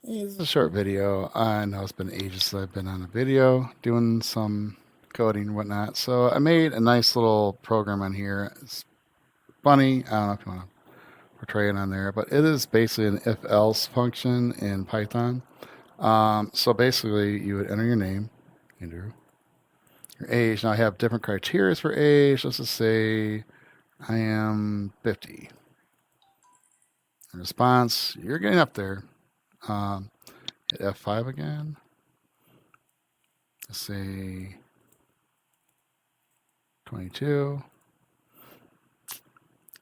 This is a short video. I know it's been ages since I've been on a video doing some coding and whatnot. So I made a nice little program on here. It's funny. I don't know if you want to portray it on there, but it is basically an if-else function in Python. So basically, you would enter your name, Andrew, your age. Now I have different criteria for age. Let's just say I am 50. In response, you're getting up there. Hit F5 again. Let's say 22.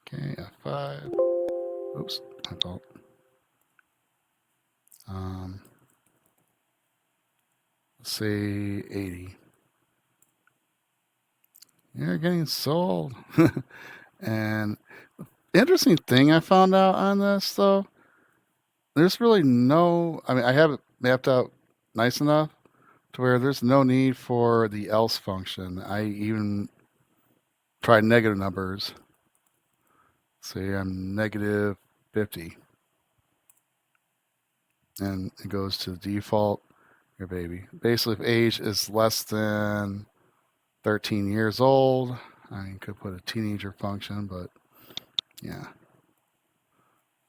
Okay, F5. Oops, my fault. Let's say 80. You're getting sold. And the interesting thing I found out on this, though, there's really no, I mean, I have it mapped out nice enough to where there's no need for the else function. I even tried negative numbers. Say I'm negative 50. And it goes to the default, your baby. Basically, if age is less than 13 years old, I could put a teenager function, but yeah.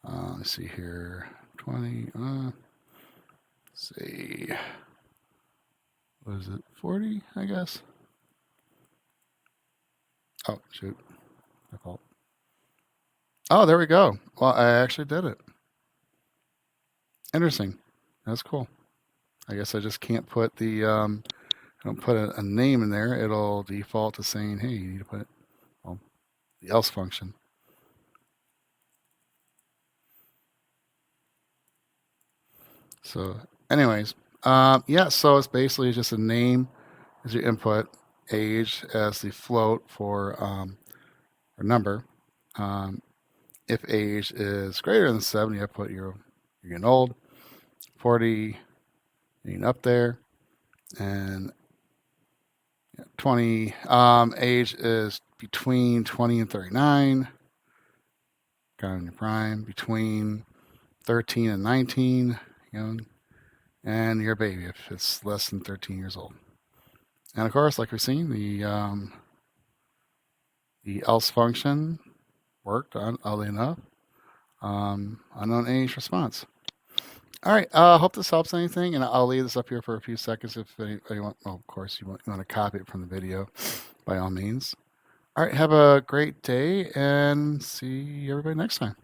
Let's see here. 20, see, what is it? 40, I guess. Oh, shoot. My fault. Oh, there we go. Well, I actually did it. Interesting. That's cool. I guess I just can't put the, I don't put a name in there. It'll default to saying, hey, you need to put, well, the else function. So anyways, yeah, so it's basically just a name as your input, age as the float for or number. If age is greater than 70, I put you're getting old. 40, you're getting up there. And 20, age is between 20 and 39, kind of in your prime. Between 13 and 19, young. And your baby if it's less than 13 years old. And of course, like we've seen, the else function worked, oddly enough, unknown age response. All right, hope this helps anything, and I'll leave this up here for a few seconds if anybody want. Well, of course, you want to copy it from the video, by all means. All right, have a great day, and see everybody next time.